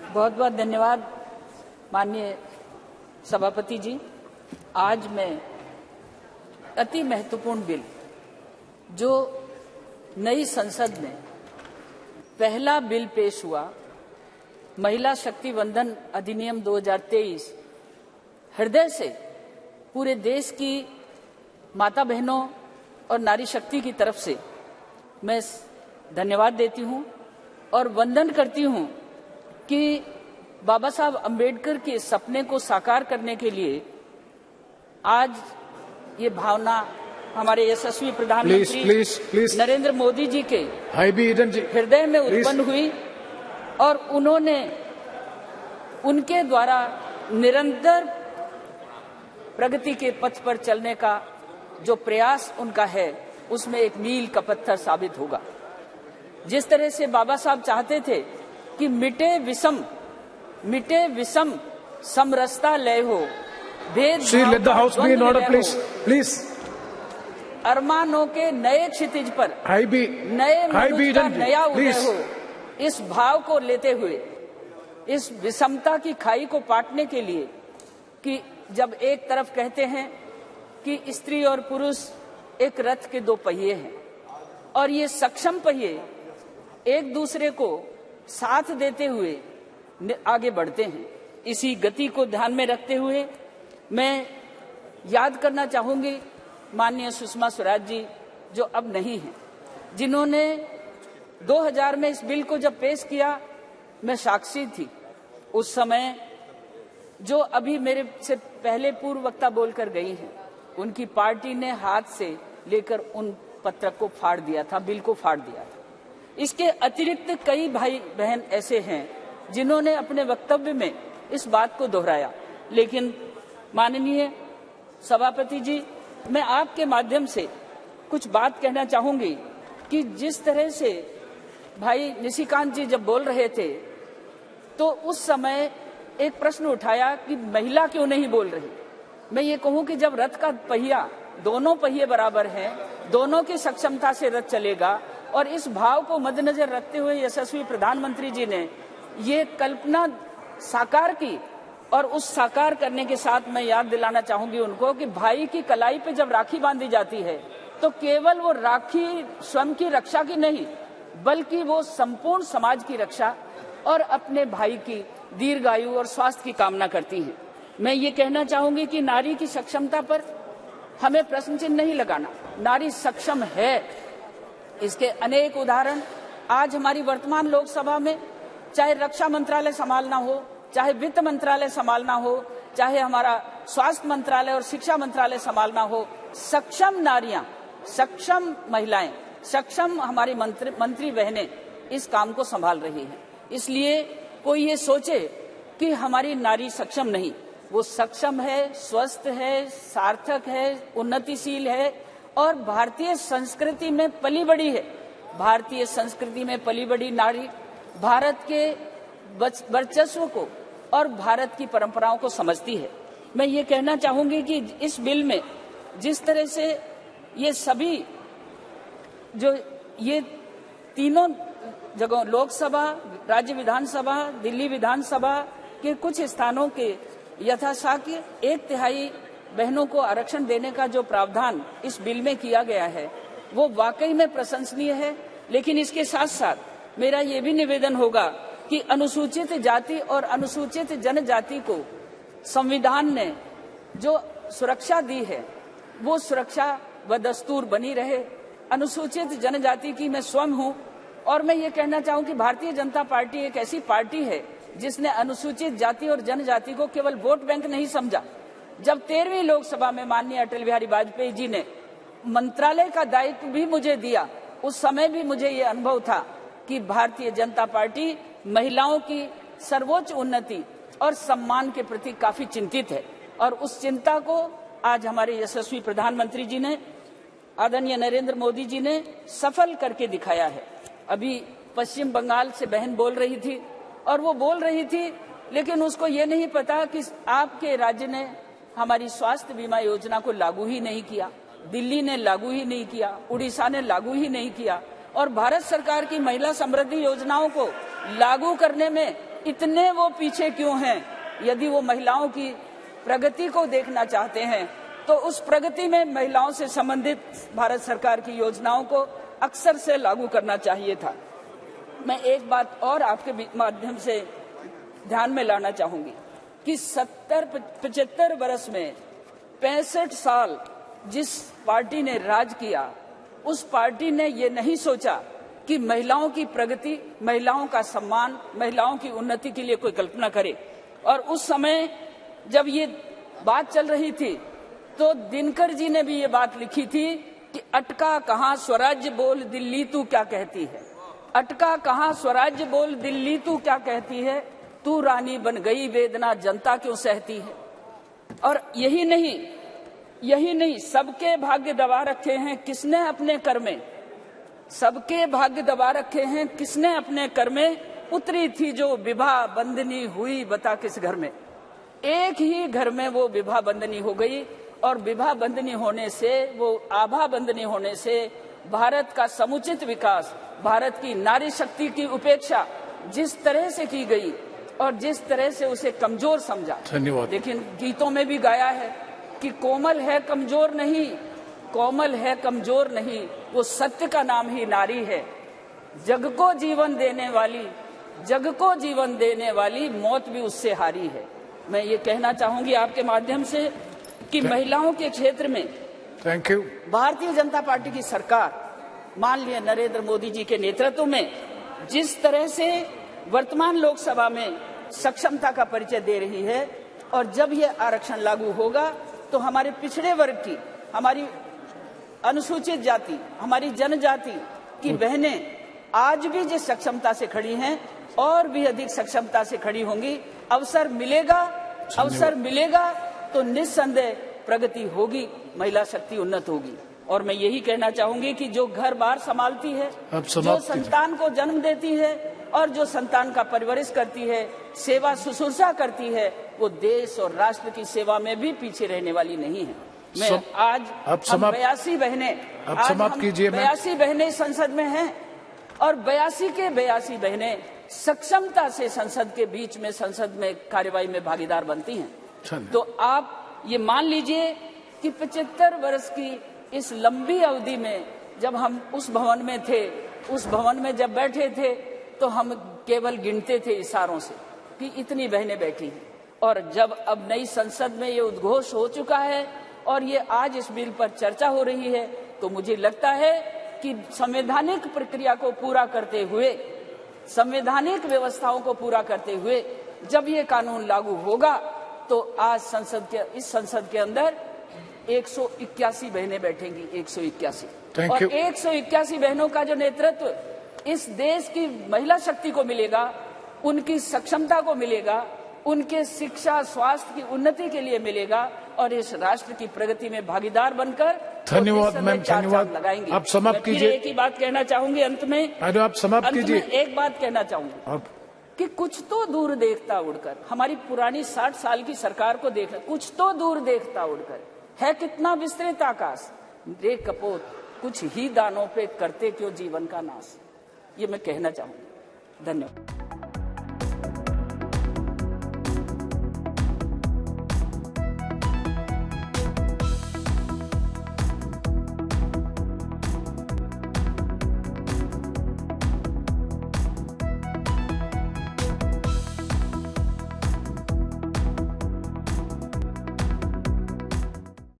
बहुत बहुत धन्यवाद माननीय सभापति जी। आज मैं अति महत्वपूर्ण बिल जो नई संसद में पहला बिल पेश हुआ, महिला शक्ति वंदन अधिनियम 2023, हृदय से पूरे देश की माता बहनों और नारी शक्ति की तरफ से मैं धन्यवाद देती हूं और वंदन करती हूं कि बाबा साहब अंबेडकर के सपने को साकार करने के लिए आज ये भावना हमारे यशस्वी प्रधानमंत्री नरेंद्र मोदी जी के हृदय में उत्पन्न हुई और उन्होंने उनके द्वारा निरंतर प्रगति के पथ पर चलने का जो प्रयास उनका है उसमें एक मील का पत्थर साबित होगा। जिस तरह से बाबा साहब चाहते थे कि मिटे विषम समरसता लय हो, भेद अरमानों के नए क्षितिज पर नए मनुष्य का नया उदय हो, इस भाव को लेते हुए इस विषमता की खाई को पाटने के लिए कि जब एक तरफ कहते हैं कि स्त्री और पुरुष एक रथ के दो पहिए हैं और ये सक्षम पहिए एक दूसरे को साथ देते हुए आगे बढ़ते हैं, इसी गति को ध्यान में रखते हुए मैं याद करना चाहूंगी माननीय सुषमा स्वराज जी जो अब नहीं हैं, जिन्होंने 2000 में इस बिल को जब पेश किया, मैं साक्षी थी उस समय। जो अभी मेरे से पहले पूर्व वक्ता बोलकर गई हैं, उनकी पार्टी ने हाथ से लेकर उन पत्रक को फाड़ दिया था, बिल को फाड़ दिया था। इसके अतिरिक्त कई भाई बहन ऐसे हैं जिन्होंने अपने वक्तव्य में इस बात को दोहराया, लेकिन माननीय सभापति जी, मैं आपके माध्यम से कुछ बात कहना चाहूंगी कि जिस तरह से भाई निशिकांत जी जब बोल रहे थे तो उस समय एक प्रश्न उठाया कि महिला क्यों नहीं बोल रही। मैं ये कहूं कि जब रथ का पहिया, दोनों पहिए बराबर हैं, दोनों की सक्षमता से रथ चलेगा और इस भाव को मद्देनजर रखते हुए यशस्वी प्रधानमंत्री जी ने ये कल्पना साकार की और उस साकार करने के साथ मैं याद दिलाना चाहूंगी उनको कि भाई की कलाई पे जब राखी बांधी जाती है तो केवल वो राखी स्वयं की रक्षा की नहीं, बल्कि वो संपूर्ण समाज की रक्षा और अपने भाई की दीर्घायु और स्वास्थ्य की कामना करती है। मैं ये कहना चाहूंगी कि नारी की सक्षमता पर हमें प्रश्न चिन्ह नहीं लगाना, नारी सक्षम है। इसके अनेक उदाहरण आज हमारी वर्तमान लोकसभा में, चाहे रक्षा मंत्रालय संभालना हो, चाहे वित्त मंत्रालय संभालना हो, चाहे हमारा स्वास्थ्य मंत्रालय और शिक्षा मंत्रालय संभालना हो, सक्षम नारियां, सक्षम महिलाएं, सक्षम हमारी मंत्री बहनें इस काम को संभाल रही हैं। इसलिए कोई ये सोचे कि हमारी नारी सक्षम नहीं, वो सक्षम है, स्वस्थ है, सार्थक है, उन्नतिशील है और भारतीय संस्कृति में पली बड़ी है। भारतीय संस्कृति में पली बड़ी नारी भारत के वर्चस्व को और भारत की परंपराओं को समझती है। मैं ये कहना चाहूंगी कि इस बिल में जिस तरह से ये सभी जो ये तीनों जगहों, लोकसभा, राज्य विधानसभा, दिल्ली विधानसभा के कुछ स्थानों के यथाशाक्य 1/3 बहनों को आरक्षण देने का जो प्रावधान इस बिल में किया गया है वो वाकई में प्रशंसनीय है। लेकिन इसके साथ साथ मेरा ये भी निवेदन होगा कि अनुसूचित जाति और अनुसूचित जनजाति को संविधान ने जो सुरक्षा दी है वो सुरक्षा व दस्तूर बनी रहे। अनुसूचित जनजाति की मैं स्वयं हूं और मैं ये कहना चाहूं कि भारतीय जनता पार्टी एक ऐसी पार्टी है जिसने अनुसूचित जाति और जनजाति को केवल वोट बैंक नहीं समझा। जब 13वीं लोकसभा में माननीय अटल बिहारी वाजपेयी जी ने मंत्रालय का दायित्व भी मुझे दिया, उस समय भी मुझे ये अनुभव था कि भारतीय जनता पार्टी महिलाओं की सर्वोच्च उन्नति और सम्मान के प्रति काफी चिंतित है और उस चिंता को आज हमारे यशस्वी प्रधानमंत्री जी ने, आदरणीय नरेंद्र मोदी जी ने सफल करके दिखाया है। अभी पश्चिम बंगाल से बहन बोल रही थी और वो बोल रही थी लेकिन उसको ये नहीं पता कि आपके राज्य ने हमारी स्वास्थ्य बीमा योजना को लागू ही नहीं किया, दिल्ली ने लागू ही नहीं किया, उड़ीसा ने लागू ही नहीं किया और भारत सरकार की महिला समृद्धि योजनाओं को लागू करने में इतने वो पीछे क्यों हैं? यदि वो महिलाओं की प्रगति को देखना चाहते हैं तो उस प्रगति में महिलाओं से संबंधित भारत सरकार की योजनाओं को अक्सर से लागू करना चाहिए था। मैं एक बात और आपके माध्यम से ध्यान में लाना चाहूंगी कि 75 वर्ष में 65 साल जिस पार्टी ने राज किया, उस पार्टी ने ये नहीं सोचा कि महिलाओं की प्रगति, महिलाओं का सम्मान, महिलाओं की उन्नति के लिए कोई कल्पना करे। और उस समय जब ये बात चल रही थी तो दिनकर जी ने भी ये बात लिखी थी कि अटका कहाँ स्वराज्य बोल दिल्ली तू क्या कहती है, अटका कहाँ स्वराज्य बोल दिल्ली तू क्या कहती है, तू रानी बन गई वेदना जनता क्यों सहती है। और यही नहीं, सबके भाग्य दबा रखे हैं किसने अपने कर में, सबके भाग्य दबा रखे हैं किसने अपने कर में, पुत्री थी जो विवाह बंदनी हुई बता किस घर में। एक ही घर में वो विवाह बंदनी हो गई और विवाह बंदनी होने से, वो आभा बंदनी होने से भारत का समुचित विकास, भारत की नारी शक्ति की उपेक्षा जिस तरह से की गई और जिस तरह से उसे कमजोर समझा। धन्यवाद। लेकिन गीतों में भी गाया है कि कोमल है कमजोर नहीं, कोमल है कमजोर नहीं, वो सत्य का नाम ही नारी है। जग को जीवन देने वाली, जग को जीवन देने वाली मौत भी उससे हारी है। मैं ये कहना चाहूंगी आपके माध्यम से कि महिलाओं के क्षेत्र में thank you Bharatiya Janata party की सरकार, मान लिया नरेंद्र मोदी जी के नेतृत्व में, जिस तरह से वर्तमान लोकसभा में सक्षमता का परिचय दे रही है, और जब ये आरक्षण लागू होगा तो हमारे पिछड़े वर्ग की, हमारी अनुसूचित जाति, हमारी जनजाति की बहनें आज भी जिस सक्षमता से खड़ी हैं और भी अधिक सक्षमता से खड़ी होंगी। अवसर मिलेगा तो निस्संदेह प्रगति होगी, महिला शक्ति उन्नत होगी। और मैं यही कहना चाहूंगी कि जो घर बार संभालती है, जो संतान को जन्म देती है और जो संतान का परवरिश करती है, सेवा शुश्रूषा करती है, वो देश और राष्ट्र की सेवा में भी पीछे रहने वाली नहीं है। मैं आज 82 बहनें संसद में हैं और 82 बहनें सक्षमता से संसद के बीच में, संसद में कार्यवाही में भागीदार बनती हैं। तो आप ये मान लीजिए कि 75 वर्ष की इस लंबी अवधि में जब हम उस भवन में थे, उस भवन में जब बैठे थे तो हम केवल गिनते थे इशारों से कि इतनी बहनें बैठी हैं। और जब अब नई संसद में ये उद्घोष हो चुका है और ये आज इस बिल पर चर्चा हो रही है, तो मुझे लगता है कि संवैधानिक प्रक्रिया को पूरा करते हुए, संवैधानिक व्यवस्थाओं को पूरा करते हुए जब ये कानून लागू होगा तो आज इस संसद के अंदर 181 बहनें बैठेंगी, 181। और 181 बहनों का जो नेतृत्व इस देश की महिला शक्ति को मिलेगा, उनकी सक्षमता को मिलेगा, उनके शिक्षा स्वास्थ्य की उन्नति के लिए मिलेगा और इस राष्ट्र की प्रगति में भागीदार बनकर धन्यवाद मैम, धन्यवाद। लगाएंगे। आप समाप्त कीजिए। एक ही बात कहना चाहूंगी अंत में, आप समाप्त कीजिए। एक बात कहना चाहूंगी कि कुछ तो दूर देखता उड़कर, हमारी पुरानी 60 साल की सरकार को देखना, कुछ तो दूर देखता उड़कर, है कितना विस्तृत आकाश, रे कपोत कुछ ही दानों पे करते क्यों जीवन का नाश। ये मैं कहना चाहूंगा। धन्यवाद।